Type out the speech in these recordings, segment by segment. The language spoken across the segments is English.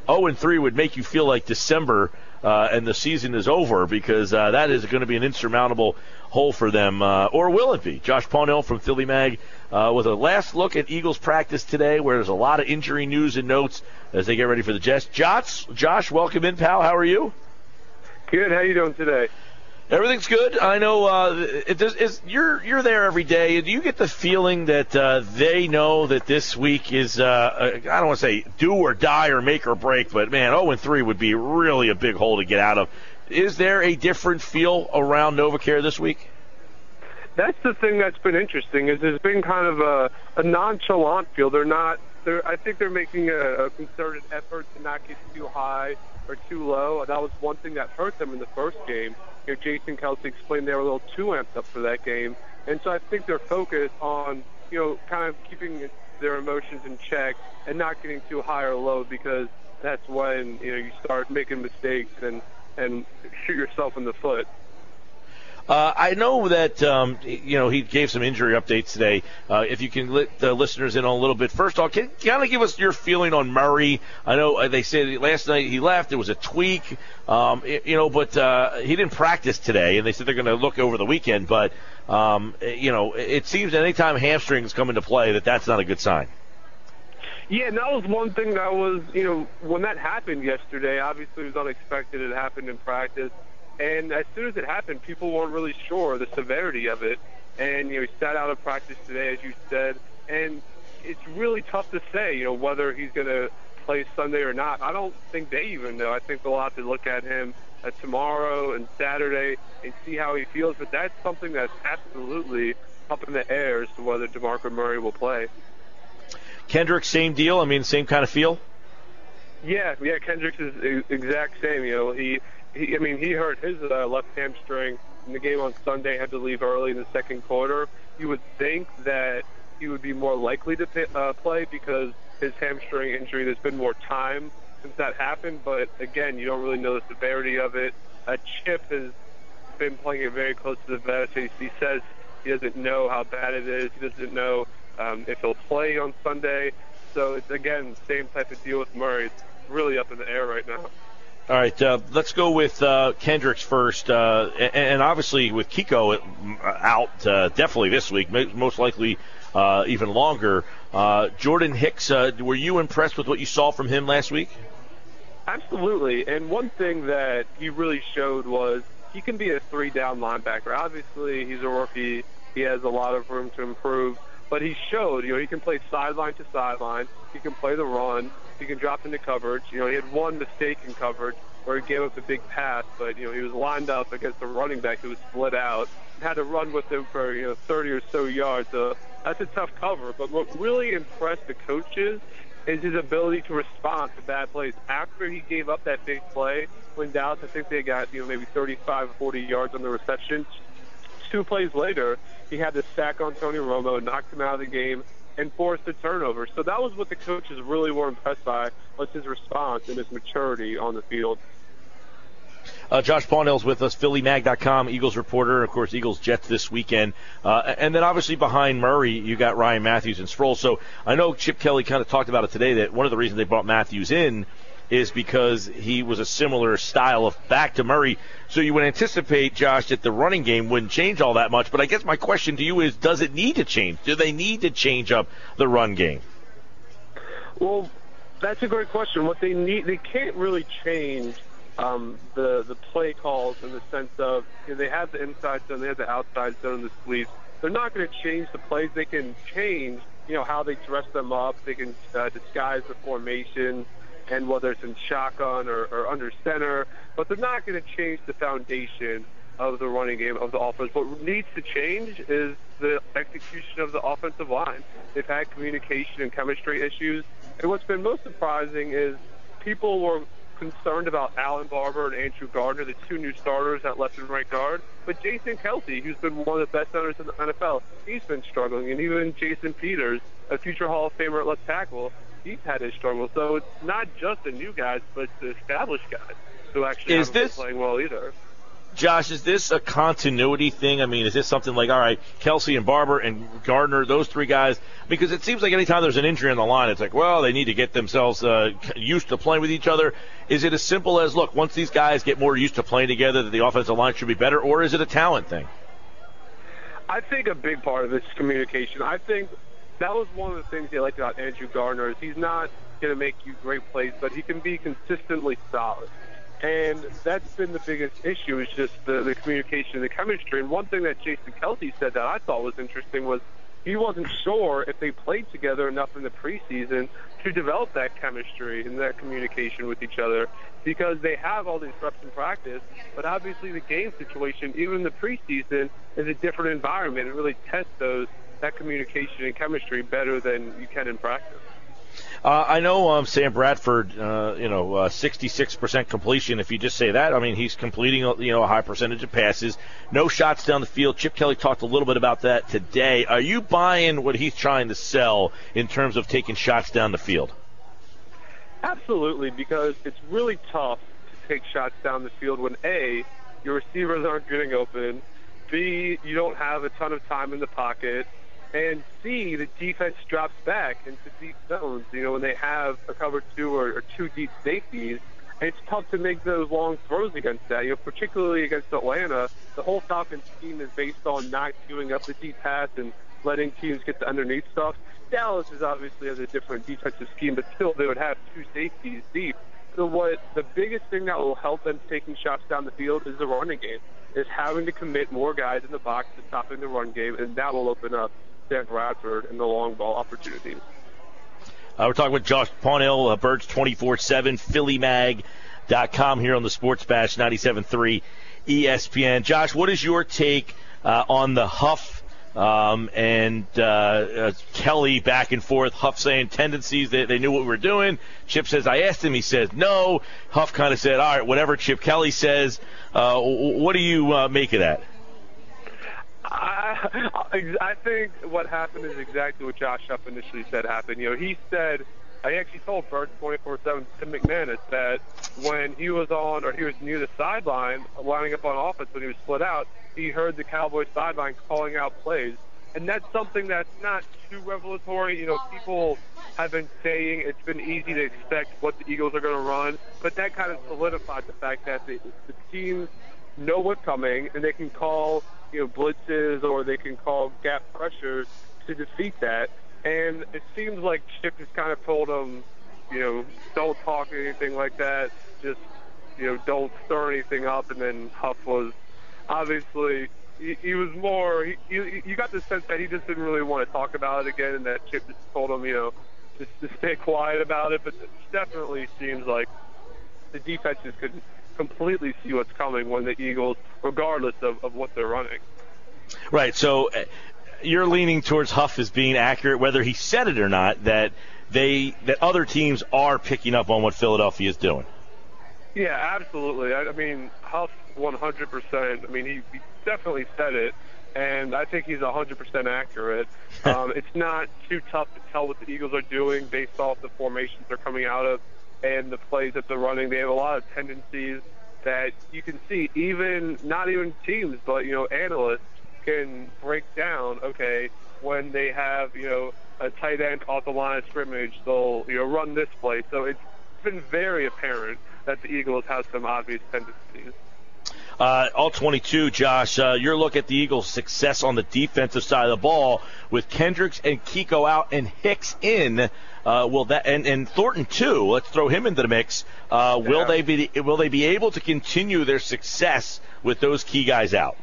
0-3 would make you feel like December and the season is over, because that is going to be an insurmountable hole for them. Or will it be? Josh Paunil from Philly Mag with a last look at Eagles practice today, where there's a lot of injury news and notes as they get ready for the Jets. Josh, welcome in, pal. How are you? Good. How you doing today? Everything's good. I know you're there every day. Do you get the feeling that they know that this week is, I don't want to say do or die or make or break, but, man, 0-3 would be really a big hole to get out of. Is there a different feel around NovaCare this week? That's the thing that's been interesting, is there's been kind of a nonchalant feel. I think they're making a concerted effort to not get too high or too low. That was one thing that hurt them in the first game. Jason Kelce explained they were a little too amped up for that game. And so I think they're focused on, kind of keeping their emotions in check and not getting too high or low, because that's when, you start making mistakes and shoot yourself in the foot. I know that, he gave some injury updates today. If you can let the listeners in on a little bit. First off, can you kind of give us your feeling on Murray? I know they said last night he left. It was a tweak, but he didn't practice today, and they said they're going to look over the weekend. But, it seems that anytime hamstrings come into play, that's not a good sign. Yeah, and that was one thing that was, when that happened yesterday, obviously it was unexpected. It happened in practice. And as soon as it happened, people weren't really sure the severity of it. And, he sat out of practice today, as you said. And it's really tough to say, whether he's going to play Sunday or not. I don't think they even know. I think they'll have to look at him tomorrow and Saturday and see how he feels. But that's something that's absolutely up in the air as to whether DeMarco Murray will play. Kendrick, same deal? Same kind of feel? Yeah, Kendrick's is exact same. He hurt his left hamstring in the game on Sunday, had to leave early in the second quarter. You would think that he would be more likely to play because his hamstring injury, there's been more time since that happened. But, again, you don't really know the severity of it. Chip has been playing it very close to the vest. He says he doesn't know how bad it is. He doesn't know if he'll play on Sunday. So, it's, again, same type of deal with Murray. It's really up in the air right now. All right, let's go with Kendricks first, and obviously with Kiko out definitely this week, most likely even longer. Jordan Hicks, were you impressed with what you saw from him last week? Absolutely, and one thing that he really showed was he can be a three-down linebacker. Obviously, he's a rookie. He has a lot of room to improve, but he showed, he can play sideline to sideline. He can play the run. He can drop into coverage. He had one mistake in coverage where he gave up a big pass, but, he was lined up against a running back who was split out and had to run with him for, 30 or so yards. So that's a tough cover. But what really impressed the coaches is his ability to respond to bad plays. After he gave up that big play, when Dallas, I think they got, maybe 35 or 40 yards on the reception, 2 plays later, he had to sack on Tony Romo, knocked him out of the game, and forced a turnover. So that was what the coaches really were impressed by, was his response and his maturity on the field. Josh Paunil's with us, PhillyMag.com, Eagles reporter. Of course, Eagles Jets this weekend. And then obviously behind Murray, you got Ryan Matthews and Sproles. So I know Chip Kelly kind of talked about it today, that one of the reasons they brought Matthews in is because he was a similar style of back to Murray. So you would anticipate, Josh, that the running game wouldn't change all that much. But I guess my question to you is, does it need to change? Do they need to change up the run game? Well, that's a great question. What they need, they can't really change the play calls in the sense of, they have the inside zone, they have the outside zone, the sweeps. They're not going to change the plays. They can change, how they dress them up. They can disguise the formation, and whether it's in shotgun or under center, but they're not going to change the foundation of the running game of the offense. What needs to change is the execution of the offensive line. They've had communication and chemistry issues, and what's been most surprising is people were concerned about Alan Barber and Andrew Gardner, the 2 new starters at left and right guard, but Jason Kelce, who's been one of the best centers in the NFL, he's been struggling, and even Jason Peters, a future Hall of Famer at left tackle, he's had his struggles. So it's not just the new guys, but the established guys who actually haven't been playing well either. Josh, is this a continuity thing? I mean, is this something like, all right, Kelsey and Barber and Gardner, those three guys? Because it seems like anytime there's an injury on the line, it's like, well, they need to get themselves used to playing with each other. Is it as simple as, look, once these guys get more used to playing together, that the offensive line should be better, or is it a talent thing? I think a big part of this is communication. I think that was one of the things they liked about Andrew Gardner is he's not going to make you great plays, but he can be consistently solid. And that's been the biggest issue is just the communication and the chemistry. And one thing that Jason Kelsey said that I thought was interesting was he wasn't sure if they played together enough in the preseason to develop that chemistry and that communication with each other because they have all these reps in practice, but obviously the game situation, even in the preseason, is a different environment. It really tests that communication and chemistry better than you can in practice. I know Sam Bradford, 66% completion. If you just say that, I mean, he's completing, a high percentage of passes. No shots down the field. Chip Kelly talked a little bit about that today. Are you buying what he's trying to sell in terms of taking shots down the field? Absolutely, because it's really tough to take shots down the field when, A, your receivers aren't getting open, B, you don't have a ton of time in the pocket, and C, the defense drops back into deep zones, when they have a cover two or two deep safeties. And it's tough to make those long throws against that. Particularly against Atlanta, the whole Falcons scheme is based on not queuing up the deep pass and letting teams get the underneath stuff. Dallas is obviously has a different defensive scheme, but still they would have two safeties deep. So the biggest thing that will help them taking shots down the field is the running game, is having to commit more guys in the box to stopping the run game, and that will open up Sam Bradford and the long ball opportunities. We're talking with Josh Paunil, Birds 24/7, PhillyMag.com here on the Sports Bash 97.3 ESPN. Josh, what is your take on the Huff and Kelly back and forth? Huff saying tendencies, they knew what we were doing. Chip says, I asked him, he says no. Huff kind of said, all right, whatever Chip Kelly says. What do you make of that? I think what happened is exactly what Josh Huff initially said happened. He said, I actually told Birds 24/7 to McManus that when he was on, or he was near the sideline, lining up on offense when he was split out, he heard the Cowboys sideline calling out plays. And that's something that's not too revelatory. People have been saying it's been easy to expect what the Eagles are going to run, but that kind of solidified the fact that the teams know what's coming, and they can call blitzes or they can call gap pressures to defeat that. And it seems like Chip just kind of told them, don't talk anything like that, just, don't stir anything up. And then Huff was obviously, he was more, you got the sense that he just didn't really want to talk about it again, and that Chip just told him, just to stay quiet about it. But it definitely seems like the defenses could completely see what's coming when the Eagles, regardless of what they're running. Right, so you're leaning towards Huff as being accurate, whether he said it or not, that other teams are picking up on what Philadelphia is doing. Yeah, absolutely. I mean, Huff 100%. I mean, he definitely said it, and I think he's 100% accurate. It's not too tough to tell what the Eagles are doing based off the formations they're coming out of and the plays that they're running. They have a lot of tendencies that you can see, not even teams, but, analysts can break down, okay, when they have, a tight end off the line of scrimmage, they'll, run this play. So it's been very apparent that the Eagles have some obvious tendencies. All 22, Josh, your look at the Eagles' success on the defensive side of the ball with Kendricks and Kiko out and Hicks in. And Thornton too? Let's throw him into the mix. Will they be able to continue their success with those key guys out?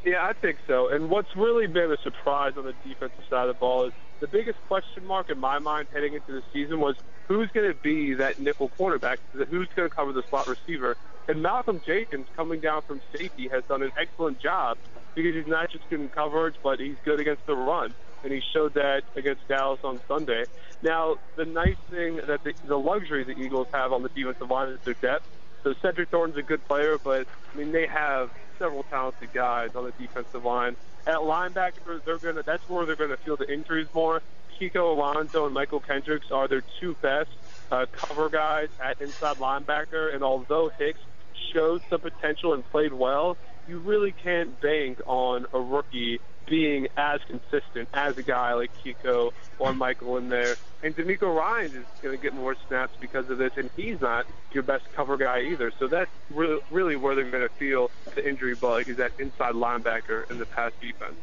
Yeah, I think so. And what's really been a surprise on the defensive side of the ball is the biggest question mark in my mind heading into the season was who's going to be that nickel cornerback, who's going to cover the slot receiver. And Malcolm Jenkins, coming down from safety, has done an excellent job because he's not just good in coverage, but he's good against the run. And he showed that against Dallas on Sunday. Now, the nice thing that the luxury the Eagles have on the defensive line is their depth. So Cedric Thornton's a good player, but, they have several talented guys on the defensive line. At linebacker, that's where they're going to feel the injuries more. Kiko Alonso and Michael Kendricks are their two best cover guys at inside linebacker. And although Hicks showed some potential and played well, you really can't bank on a rookie being as consistent as a guy like Kiko or Michael in there. And D'Amico Ryans is going to get more snaps because of this, and he's not your best cover guy either. So that's really where they're going to feel the injury bug, is that inside linebacker in the pass defense.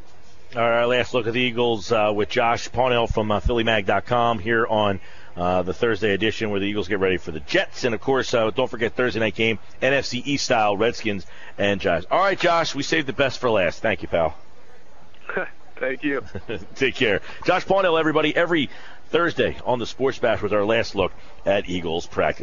All right, our last look at the Eagles with Josh Paunil from PhillyMag.com here on the Thursday edition, where the Eagles get ready for the Jets. And, of course, don't forget Thursday night game, NFC East style, Redskins and Giants. All right, Josh, we saved the best for last. Thank you, pal. Thank you. Take care. Josh Paunil, everybody, every Thursday on the Sports Bash was our last look at Eagles practice.